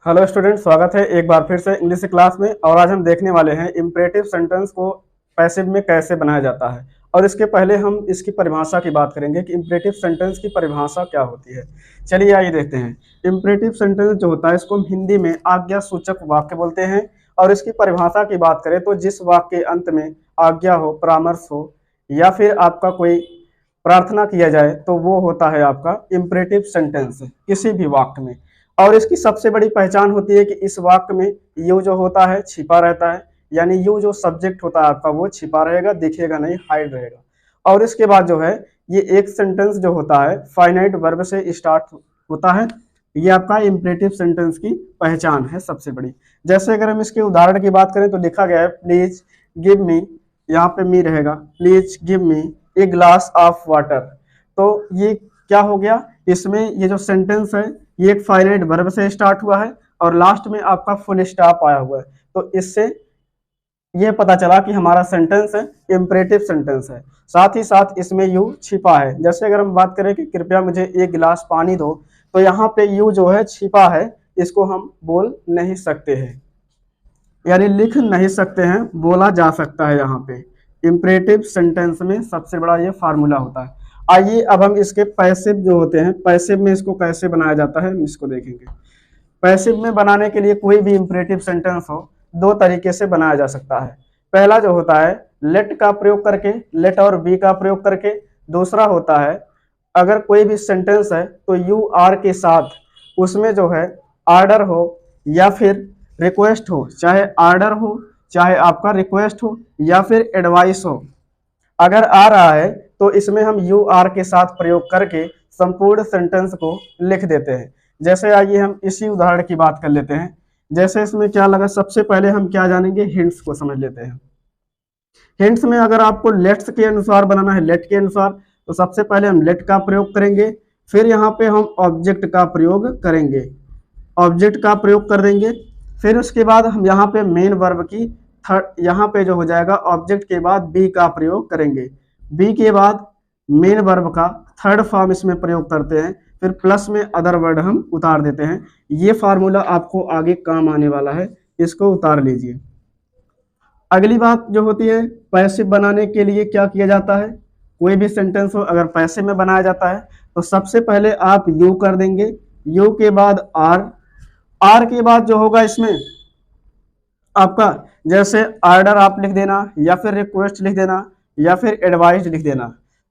Hello student, स्वागत है एक बार फिर से इंग्लिश क्लास में। और आज हम देखने वाले हैं इम्परेटिव सेंटेंस को पैसिव में कैसे बनाया जाता है। और इसके पहले हम इसकी परिभाषा की बात करेंगे कि इम्परेटिव सेंटेंस की परिभाषा क्या होती है। चलिए आइए देखते हैं। इम्परेटिव सेंटेंस जो होता है इसको हम हिंदी में आज्ञा सूचक वाक्य बोलते हैं। और इसकी परिभाषा की बात करें तो जिस वाक्य के अंत में आज्ञा हो, परामर्श हो या फिर आपका कोई प्रार्थना किया जाए तो वो होता है आपका इम्परेटिव सेंटेंस किसी भी वाक्य में। और इसकी सबसे बड़ी पहचान होती है कि इस वाक्य में यू जो होता है छिपा रहता है, यानी यू जो सब्जेक्ट होता है आपका वो छिपा रहेगा, दिखेगा नहीं, हाइड रहेगा। और इसके बाद जो है ये एक सेंटेंस जो होता है फाइनाइट वर्ब से स्टार्ट होता है। ये आपका इम्परेटिव सेंटेंस की पहचान है सबसे बड़ी। जैसे अगर हम इसके उदाहरण की बात करें तो लिखा गया है प्लीज गिव मी, यहाँ पे मी रहेगा, please give me a glass of water. तो ये क्या हो गया, इसमें ये जो सेंटेंस है ये एक फाइनाइट वर्ब से स्टार्ट हुआ है और लास्ट में आपका फुल स्टॉप आया हुआ है। तो इससे ये पता चला कि हमारा सेंटेंस है इम्परेटिव सेंटेंस है। साथ ही साथ इसमें यू छिपा है। जैसे अगर हम बात करें कि कृपया मुझे एक गिलास पानी दो, तो यहाँ पे यू जो है छिपा है, इसको हम बोल नहीं सकते हैं, यानी लिख नहीं सकते हैं, बोला जा सकता है। यहाँ पे इम्परेटिव सेंटेंस में सबसे बड़ा ये फार्मूला होता है। आइए अब हम इसके पैसिव जो होते हैं, पैसिव में इसको कैसे बनाया जाता है हम इसको देखेंगे। पैसिव में बनाने के लिए कोई भी इम्परेटिव सेंटेंस हो दो तरीके से बनाया जा सकता है। पहला जो होता है लेट का प्रयोग करके, लेट और बी का प्रयोग करके। दूसरा होता है अगर कोई भी सेंटेंस है तो यू आर के साथ उसमें जो है आर्डर हो या फिर रिक्वेस्ट हो, चाहे आर्डर हो चाहे आपका रिक्वेस्ट हो या फिर एडवाइस हो, अगर आ रहा है तो इसमें हम यू आर के साथ प्रयोग करके संपूर्ण सेंटेंस को लिख देते हैं। जैसे आइए हम इसी उदाहरण की बात कर लेते हैं। जैसे इसमें क्या लगा, सबसे पहले हम क्या जानेंगे, हिंट्स को समझ लेते हैं। हिंट्स में अगर आपको लेट्स के अनुसार बनाना है, लेट के अनुसार, तो सबसे पहले हम लेट का प्रयोग करेंगे, फिर यहाँ पे हम ऑब्जेक्ट का प्रयोग करेंगे, ऑब्जेक्ट का प्रयोग कर देंगे। फिर उसके बाद हम यहाँ पे मेन वर्ब की थर्ड, यहाँ पे जो हो जाएगा ऑब्जेक्ट के बाद बी का प्रयोग करेंगे, बी के बाद मेन वर्ब का थर्ड फॉर्म इसमें प्रयोग करते हैं, फिर प्लस में अदर वर्ड हम उतार देते हैं। ये फार्मूला आपको आगे काम आने वाला है, इसको उतार लीजिए। अगली बात जो होती है पैसिव बनाने के लिए क्या किया जाता है, कोई भी सेंटेंस हो अगर पैसिव में बनाया जाता है तो सबसे पहले आप यू कर देंगे, यू के बाद आर, आर के बाद जो होगा इसमें आपका जैसे आर्डर आप लिख देना या फिर रिक्वेस्ट लिख देना या फिर एडवाइस लिख देना।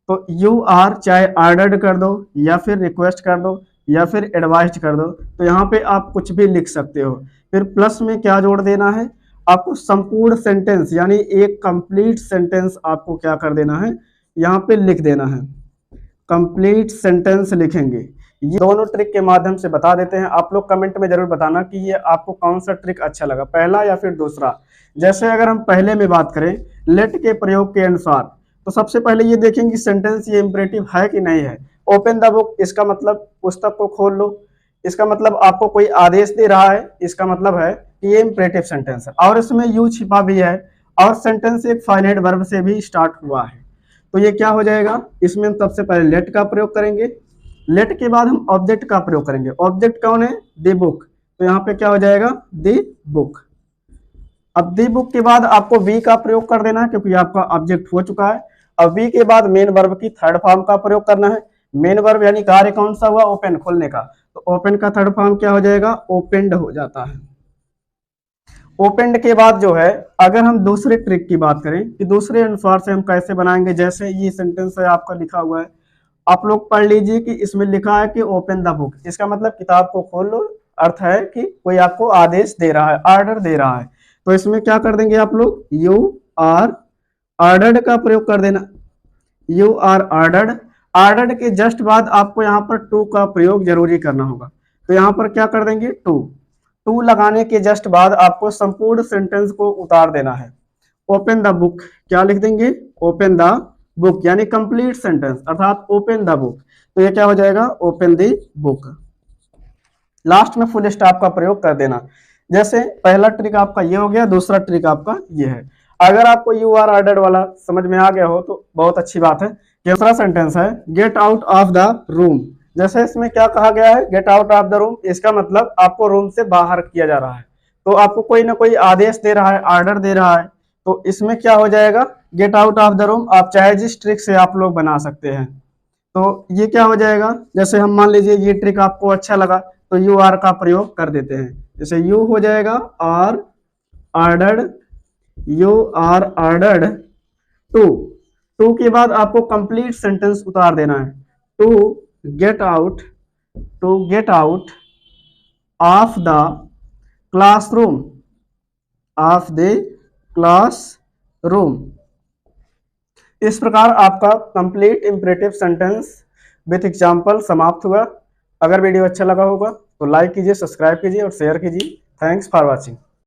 तो यू आर चाहे आर्डर्ड कर दो या फिर रिक्वेस्ट कर दो या फिर एडवाइस कर दो, तो यहाँ पे आप कुछ भी लिख सकते हो। फिर प्लस में क्या जोड़ देना है, आपको संपूर्ण सेंटेंस यानी एक कंप्लीट सेंटेंस आपको क्या कर देना है, यहाँ पे लिख देना है, कंप्लीट सेंटेंस लिखेंगे। ये दोनों ट्रिक के माध्यम से बता देते हैं। आप लोग कमेंट में जरूर बताना कि ये आपको कौन सा ट्रिक अच्छा लगा, पहला या फिर दूसरा। जैसे अगर हम पहले में बात करें लेट के प्रयोग के अनुसार, तो सबसे पहले ये देखेंगे कि सेंटेंस ये इंपरेटिव है कि नहीं है। ओपन द बुक, इसका मतलब पुस्तक को खोल लो, इसका मतलब आपको कोई आदेश दे रहा है, इसका मतलब है कि ये इंपरेटिव सेंटेंस है। और इसमें यू छिपा भी है और सेंटेंस एक फाइनाइट वर्ब से भी स्टार्ट हुआ है, तो ये क्या हो जाएगा, इसमें हम सबसे पहले लेट का प्रयोग करेंगे, लेट के बाद हम ऑब्जेक्ट का प्रयोग करेंगे। ऑब्जेक्ट कौन है, द बुक, तो यहाँ पे क्या हो जाएगा द बुक। अब द बुक के बाद आपको वी का प्रयोग कर देना है क्योंकि आपका ऑब्जेक्ट हो चुका है। अब वी के बाद मेन वर्ब की थर्ड फॉर्म का प्रयोग करना है। मेन वर्ब यानी कार्य कौन सा हुआ, ओपन, खोलने का, तो ओपन का थर्ड फॉर्म क्या हो जाएगा, ओपेंड हो जाता है। ओपेंड के बाद जो है अगर हम दूसरे ट्रिक की बात करें कि दूसरे अनुसार से हम कैसे बनाएंगे, जैसे ये सेंटेंस है आपका लिखा हुआ है, आप लोग पढ़ लीजिए कि इसमें लिखा है कि ओपन द बुक, इसका मतलब किताब को खोल लो, अर्थ है कि कोई आपको आदेश दे रहा है, आर्डर दे रहा है। तो इसमें क्या कर देंगे आप लोग, यू आर आर्डर्ड का प्रयोग कर देना, यू आर आर्डर्ड। आर्डर्ड के जस्ट बाद आपको यहाँ पर टू का प्रयोग जरूरी करना होगा, तो यहाँ पर क्या कर देंगे टू, टू लगाने के जस्ट बाद आपको संपूर्ण सेंटेंस को उतार देना है। ओपन द बुक क्या लिख देंगे, ओपन द बुक, यानी कंप्लीट सेंटेंस अर्थात ओपन द बुक, तो ये क्या हो जाएगा, ओपन द बुक। लास्ट में फुल स्टॉप का प्रयोग कर देना। जैसे पहला ट्रिक आपका ये हो गया, दूसरा ट्रिक आपका ये है। अगर आपको यू आर ऑर्डर्ड वाला समझ में आ गया हो तो बहुत अच्छी बात है। दूसरा सेंटेंस है gate out of the room, जैसे इसमें क्या कहा गया है, gate out of the room, इसका मतलब आपको रूम से बाहर किया जा रहा है, तो आपको कोई ना कोई आदेश दे रहा है, ऑर्डर दे रहा है, तो इसमें क्या हो जाएगा, gate out of the room. आप चाहे जिस ट्रिक से आप लोग बना सकते हैं, तो ये क्या हो जाएगा, जैसे हम मान लीजिए ये ट्रिक आपको अच्छा लगा तो यू आर का प्रयोग कर देते हैं, जैसे यू हो जाएगा are ordered, you are ordered to, to के बाद आपको कंप्लीट सेंटेंस उतार देना है, to get out, to get out of the classroom, of the classroom. इस प्रकार आपका complete imperative sentence with example समाप्त हुआ। अगर वीडियो अच्छा लगा होगा तो लाइक कीजिए, सब्सक्राइब कीजिए और शेयर कीजिए। Thanks for watching.